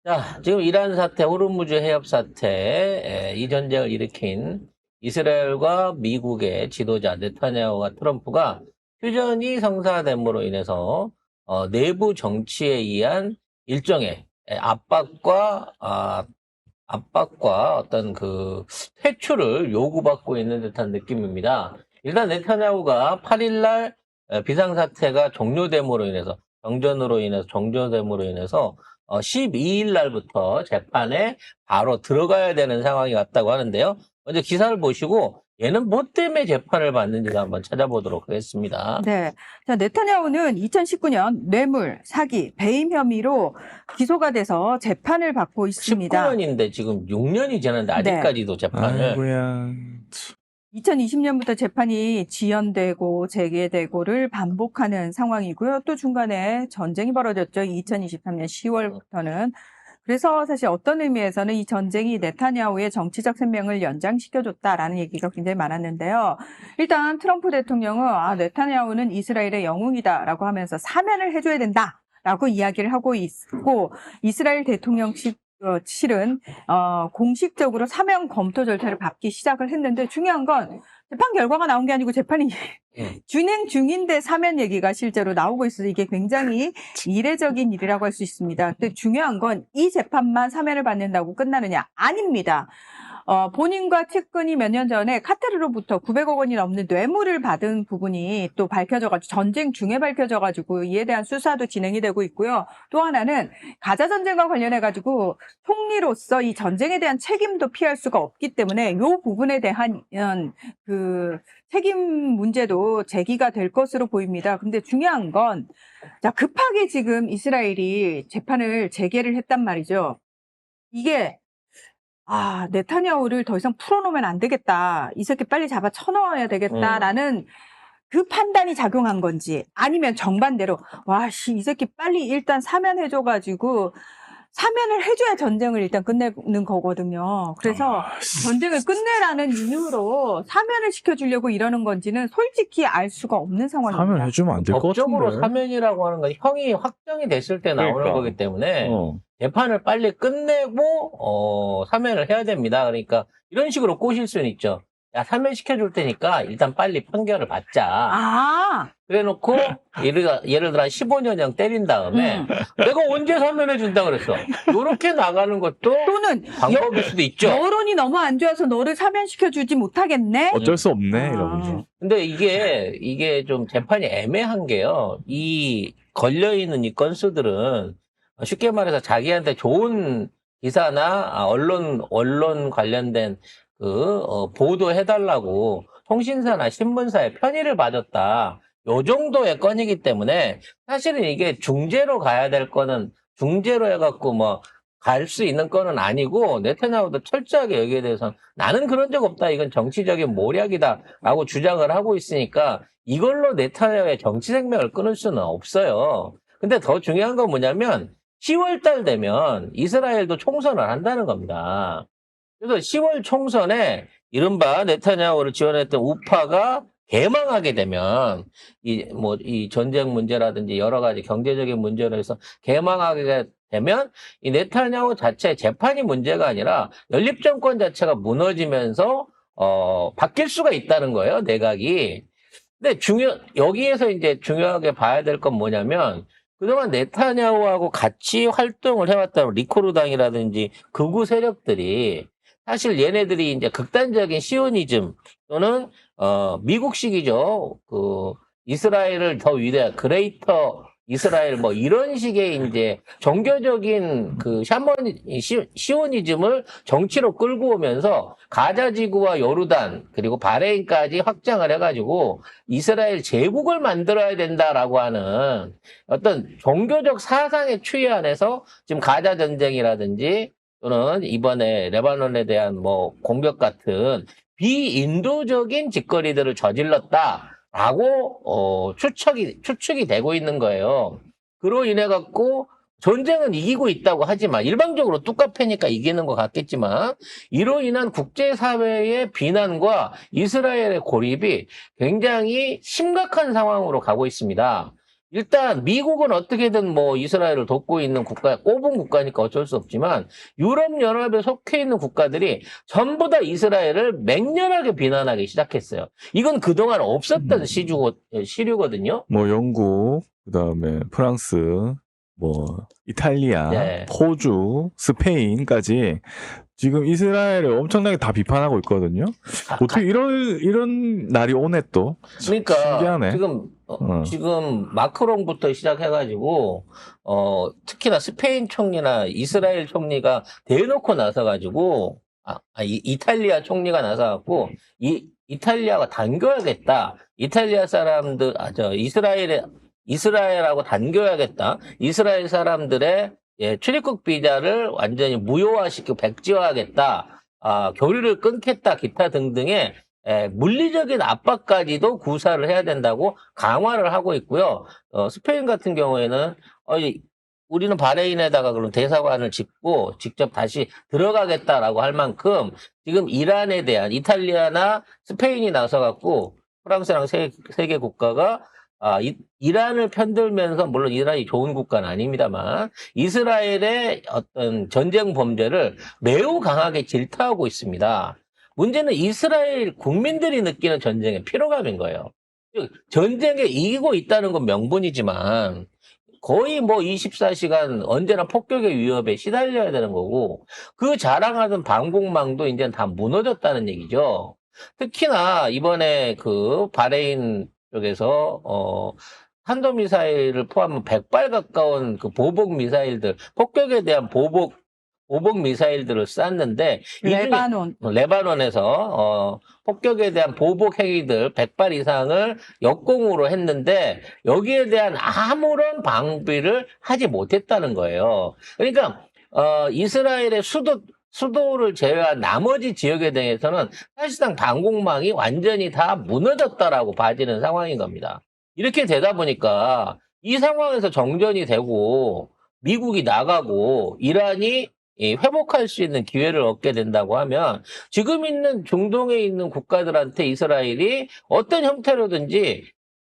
자, 지금 이란 사태, 호르무즈 해협 사태, 이 전쟁을 일으킨 이스라엘과 미국의 지도자 네타냐후와 트럼프가 휴전이 성사됨으로 인해서 내부 정치에 의한 일종의 압박과 어떤 그 퇴출을 요구받고 있는 듯한 느낌입니다. 일단 네타냐후가 8일날 비상사태가 종료됨으로 인해서 종료됨으로 인해서 12일 날부터 재판에 바로 들어가야 되는 상황이 왔다고 하는데요. 먼저 기사를 보시고 얘는 뭐 때문에 재판을 받는지 한번 찾아보도록 하겠습니다. 네. 자, 네타냐후는 2019년 뇌물, 사기, 배임 혐의로 기소가 돼서 재판을 받고 있습니다. 19년인데 지금 6년이 지났는데 아직까지도 재판을. 아이고야. 2020년부터 재판이 지연되고 재개되고를 반복하는 상황이고요. 또 중간에 전쟁이 벌어졌죠. 2023년 10월부터는. 그래서 사실 어떤 의미에서는 이 전쟁이 네타냐후의 정치적 생명을 연장시켜줬다라는 얘기가 굉장히 많았는데요. 일단 트럼프 대통령은 네타냐후는 이스라엘의 영웅이다라고 하면서 사면을 해줘야 된다라고 이야기를 하고 있고, 이스라엘 대통령실은 공식적으로 사면 검토 절차를 밟기 시작을 했는데, 중요한 건 재판 결과가 나온 게 아니고 재판이 진행 중인데 사면 얘기가 실제로 나오고 있어서 이게 굉장히 이례적인 일이라고 할 수 있습니다. 근데 중요한 건 이 재판만 사면을 받는다고 끝나느냐? 아닙니다. 본인과 측근이 몇 년 전에 카타르로부터 900억 원이 넘는 뇌물을 받은 부분이 또 밝혀져가지고, 전쟁 중에 밝혀져가지고 이에 대한 수사도 진행이 되고 있고요. 또 하나는 가자 전쟁과 관련해가지고 총리로서 이 전쟁에 대한 책임도 피할 수가 없기 때문에 이 부분에 대한 그 책임 문제도 제기가 될 것으로 보입니다. 근데 중요한 건, 자, 급하게 지금 이스라엘이 재판을 재개를 했단 말이죠. 이게 네타냐후를 더 이상 풀어놓으면 안 되겠다. 이 새끼 빨리 잡아 쳐넣어야 되겠다라는 그 판단이 작용한 건지, 아니면 정반대로 이 새끼 빨리 일단 사면해줘가지고 사면을 해줘야 전쟁을 일단 끝내는 거거든요. 그래서 전쟁을 끝내라는 이유로 사면을 시켜주려고 이러는 건지는 솔직히 알 수가 없는 상황입니다. 사면 해주면 안 될 것 법적으로 같은데. 사면이라고 하는 건 형이 확정이 됐을 때 나오는 그러니까. 거기 때문에 재판을 빨리 끝내고 사면을 해야 됩니다. 그러니까 이런 식으로 꼬실 수는 있죠. 야, 사면시켜줄 테니까 일단 빨리 판결을 받자. 그래놓고 예를 들어 15년형 때린 다음에 내가 언제 사면해준다 그랬어. 이렇게 나가는 것도 또는 방법일 수도 있죠. 여론이 너무 안 좋아서 너를 사면시켜주지 못하겠네? 어쩔 수 없네 이러면서. 근데 이게 좀 재판이 애매한 게요. 이 걸려있는 이 건수들은 쉽게 말해서 자기한테 좋은 기사나 언론 관련된 보도해달라고 통신사나 신문사에 편의를 받았다. 요 정도의 건이기 때문에 사실은 이게 중재로 가야 될 거는 중재로 해갖고 갈 수 있는 건은 아니고, 네타냐후도 철저하게 여기에 대해서 나는 그런 적 없다. 이건 정치적인 모략이다라고 주장을 하고 있으니까 이걸로 네타냐후의 정치 생명을 끊을 수는 없어요. 근데 더 중요한 건 뭐냐면 10월 달 되면 이스라엘도 총선을 한다는 겁니다. 그래서 10월 총선에 이른바 네타냐후를 지원했던 우파가 개망하게 되면 이 전쟁 문제라든지 여러 가지 경제적인 문제로 해서 개망하게 되면 이 네타냐후 자체 재판이 문제가 아니라 연립정권 자체가 무너지면서 바뀔 수가 있다는 거예요, 내각이. 근데 여기에서 이제 중요하게 봐야 될 건 뭐냐면, 그동안 네타냐후하고 같이 활동을 해왔던 리쿠르당이라든지 극우 세력들이 사실 얘네들이 이제 극단적인 시오니즘 또는 미국식이죠. 이스라엘을 더 위대한 그레이터 이스라엘 이런 식의 이제 종교적인 시오니즘을 정치로 끌고 오면서 가자 지구와 요르단 그리고 바레인까지 확장을 해가지고 이스라엘 제국을 만들어야 된다라고 하는 어떤 종교적 사상의 추이 안에서 지금 가자 전쟁이라든지 또는 이번에 레바논에 대한 공격 같은 비인도적인 짓거리들을 저질렀다라고 추측이 되고 있는 거예요. 그로 인해 갖고 전쟁은 이기고 있다고 하지만 일방적으로 뚝까패니까 이기는 것 같겠지만 이로 인한 국제사회의 비난과 이스라엘의 고립이 굉장히 심각한 상황으로 가고 있습니다. 일단 미국은 어떻게든 뭐 이스라엘을 돕고 있는 국가, 꼽은 국가니까 어쩔 수 없지만 유럽연합에 속해 있는 국가들이 전부 다 이스라엘을 맹렬하게 비난하기 시작했어요. 이건 그동안 없었던 시류거든요. 뭐 영국, 그다음에 프랑스, 뭐 이탈리아, 네. 호주, 스페인까지 지금 이스라엘을 엄청나게 다 비판하고 있거든요. 어떻게 이런 날이 오네 또. 그러니까 신기하네. 지금 마크롱부터 시작해가지고 특히나 스페인 총리나 이스라엘 총리가 대놓고 나서가지고 이탈리아 총리가 나서갖고 이탈리아가 단교하겠다. 이탈리아 사람들 이스라엘하고 단교하겠다. 이스라엘 사람들의 출입국 비자를 완전히 무효화시키고 백지화하겠다. 교류를 끊겠다. 기타 등등의 물리적인 압박까지도 구사를 해야 된다고 강화를 하고 있고요. 스페인 같은 경우에는 우리는 바레인에다가 그런 대사관을 짓고 직접 다시 들어가겠다라고 할 만큼 지금 이란에 대한 이탈리아나 스페인이 나서갖고 프랑스랑 세 개 국가가 이란을 편들면서 물론 이란이 좋은 국가는 아닙니다만 이스라엘의 어떤 전쟁 범죄를 매우 강하게 질타하고 있습니다. 문제는 이스라엘 국민들이 느끼는 전쟁의 피로감인 거예요. 전쟁에 이기고 있다는 건 명분이지만 거의 뭐 24시간 언제나 폭격의 위협에 시달려야 되는 거고 그 자랑하던 방공망도 이제 다 무너졌다는 얘기죠. 특히나 이번에 그 바레인 쪽에서 탄도미사일을 포함한 100발 가까운 그 보복 미사일들, 폭격에 대한 보복 미사일들을 쐈는데 레바논에서 폭격에 대한 보복 핵이들 100발 이상을 역공으로 했는데 여기에 대한 아무런 방비를 하지 못했다는 거예요. 그러니까 이스라엘의 수도를 제외한 나머지 지역에 대해서는 사실상 방공망이 완전히 다 무너졌다라고 봐지는 상황인 겁니다. 이렇게 되다 보니까 이 상황에서 정전이 되고 미국이 나가고 이란이 회복할 수 있는 기회를 얻게 된다고 하면 지금 있는 중동에 있는 국가들한테 이스라엘이 어떤 형태로든지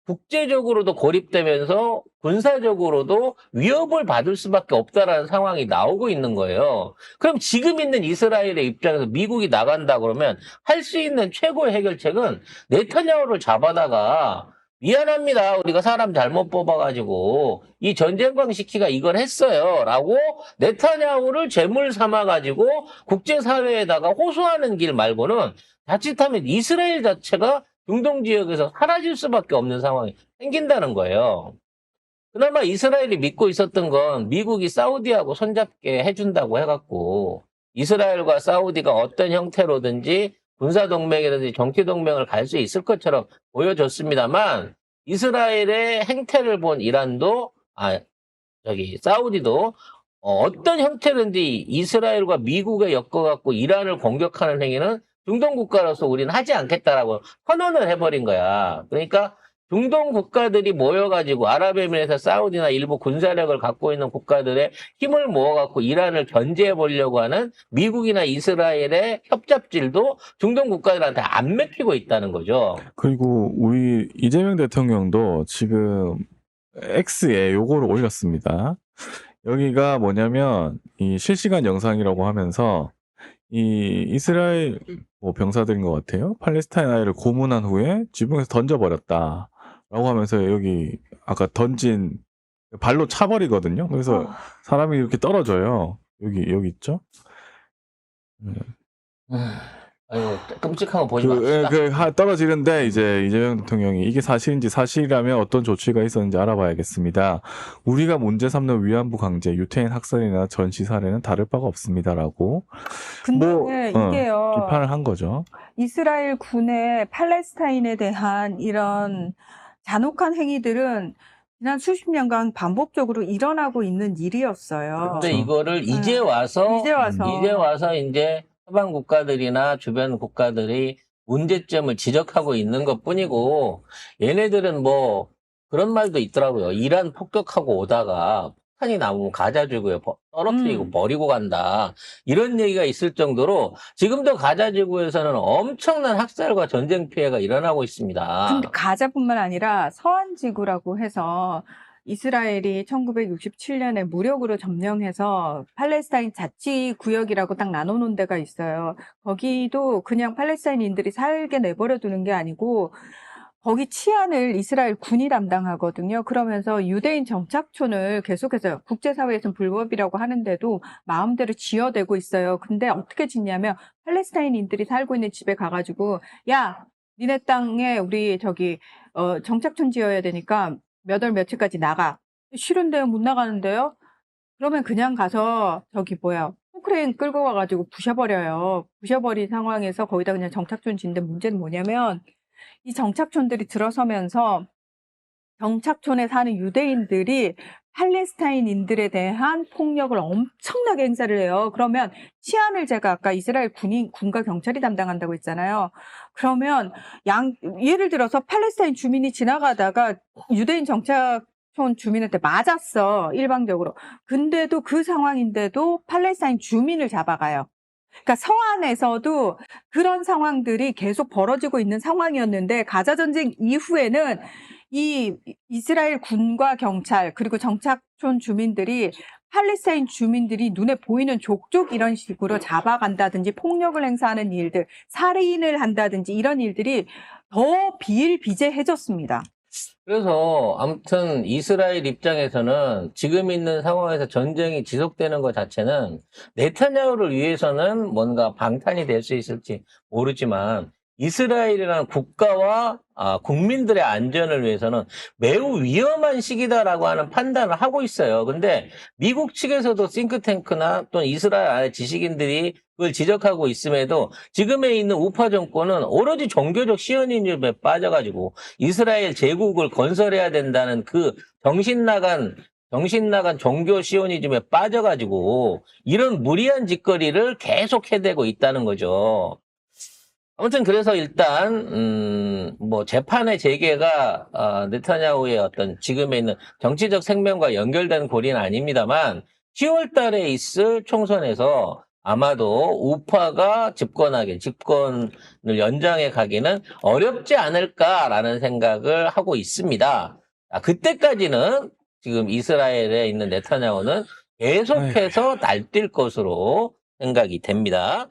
국제적으로도 고립되면서 군사적으로도 위협을 받을 수밖에 없다라는 상황이 나오고 있는 거예요. 그럼 지금 있는 이스라엘의 입장에서 미국이 나간다 그러면 할 수 있는 최고의 해결책은 네타냐후를 잡아다가 미안합니다. 우리가 사람 잘못 뽑아가지고 이 전쟁광 시키가 이걸 했어요. 라고 네타냐후를 제물 삼아가지고 국제사회에다가 호소하는 길 말고는 자칫하면 이스라엘 자체가 중동 지역에서 사라질 수밖에 없는 상황이 생긴다는 거예요. 그나마 이스라엘이 믿고 있었던 건 미국이 사우디하고 손잡게 해준다고 해갖고 이스라엘과 사우디가 어떤 형태로든지 군사동맹이라든지 정치동맹을 갈 수 있을 것처럼 보여줬습니다만 이스라엘의 행태를 본 이란도 사우디도 어떤 형태든지 이스라엘과 미국에 엮어갖고 이란을 공격하는 행위는 중동 국가로서 우리는 하지 않겠다라고 선언을 해버린 거야. 그러니까 중동 국가들이 모여가지고 아랍에미레이트, 사우디나 일부 군사력을 갖고 있는 국가들의 힘을 모아갖고 이란을 견제해 보려고 하는 미국이나 이스라엘의 협잡질도 중동 국가들한테 안 맥히고 있다는 거죠. 그리고 우리 이재명 대통령도 지금 X에 요거를 올렸습니다. 여기가 뭐냐면 이 실시간 영상이라고 하면서 이 이스라엘 병사들인 것 같아요. 팔레스타인 아이를 고문한 후에 지붕에서 던져버렸다. 라고 하면서 여기 아까 던진 발로 차버리거든요. 그래서 사람이 이렇게 떨어져요. 여기 있죠? 아유, 끔찍한 거 보지 맙시다. 떨어지는데 이제 이재명 대통령이 이게 사실인지 사실이라면 어떤 조치가 있었는지 알아봐야겠습니다. 우리가 문제 삼는 위안부 강제, 유태인 학살이나 전시 사례는 다를 바가 없습니다라고 근데 이게요. 비판을 한 거죠. 이스라엘 군의 팔레스타인에 대한 이런 잔혹한 행위들은 지난 수십 년간 반복적으로 일어나고 있는 일이었어요. 근데 이거를 이제 와서 이제 서방 국가들이나 주변 국가들이 문제점을 지적하고 있는 것 뿐이고, 얘네들은 뭐, 그런 말도 있더라고요. 이란 폭격하고 오다가 폭탄이 나오면 가자지구에 떨어뜨리고 버리고 간다. 이런 얘기가 있을 정도로 지금도 가자지구에서는 엄청난 학살과 전쟁 피해가 일어나고 있습니다. 근데 가자뿐만 아니라 서한지구라고 해서 이스라엘이 1967년에 무력으로 점령해서 팔레스타인 자치구역이라고 딱 나눠놓은 데가 있어요. 거기도 그냥 팔레스타인인들이 살게 내버려 두는 게 아니고 거기 치안을 이스라엘 군이 담당하거든요. 그러면서 유대인 정착촌을 계속해서 국제사회에서는 불법이라고 하는데도 마음대로 지어대고 있어요. 근데 어떻게 짓냐면 팔레스타인인들이 살고 있는 집에 가가지고 야, 니네 땅에 우리 정착촌 지어야 되니까 몇 월 며칠까지 나가. 싫은데요? 못 나가는데요? 그러면 그냥 가서 포크레인 끌고 가가지고 부셔버려요. 부셔버린 상황에서 거기다 그냥 정착촌 짓는데 문제는 뭐냐면 이 정착촌들이 들어서면서 정착촌에 사는 유대인들이 팔레스타인인들에 대한 폭력을 엄청나게 행사를 해요. 그러면 치안을 제가 아까 이스라엘 군과 경찰이 담당한다고 했잖아요. 그러면 예를 들어서 팔레스타인 주민이 지나가다가 유대인 정착촌 주민한테 맞았어. 일방적으로. 근데도 그 상황인데도 팔레스타인 주민을 잡아가요. 그러니까 서안에서도 그런 상황들이 계속 벌어지고 있는 상황이었는데 가자 전쟁 이후에는 이 이스라엘 군과 경찰 그리고 정착촌 주민들이 팔레스타인 주민들이 눈에 보이는 족족 이런 식으로 잡아간다든지 폭력을 행사하는 일들, 살인을 한다든지 이런 일들이 더 비일비재해졌습니다. 그래서 아무튼 이스라엘 입장에서는 지금 있는 상황에서 전쟁이 지속되는 것 자체는 네타냐후를 위해서는 뭔가 방탄이 될 수 있을지 모르지만 이스라엘이라는 국가와 국민들의 안전을 위해서는 매우 위험한 시기다라고 하는 판단을 하고 있어요. 근데 미국 측에서도 싱크탱크나 또는 이스라엘 안의 지식인들이 그걸 지적하고 있음에도 지금에 있는 우파 정권은 오로지 종교적 시오니즘에 빠져가지고 이스라엘 제국을 건설해야 된다는 그 정신 나간 종교 시오니즘에 빠져가지고 이런 무리한 짓거리를 계속 해대고 있다는 거죠. 아무튼 그래서 일단 재판의 재개가 네타냐후의 어떤 지금에 있는 정치적 생명과 연결된 고리는 아닙니다만 10월 달에 있을 총선에서 아마도 우파가 집권을 연장해 가기는 어렵지 않을까라는 생각을 하고 있습니다. 그때까지는 지금 이스라엘에 있는 네타냐후는 계속해서 날뛸 것으로 생각이 됩니다.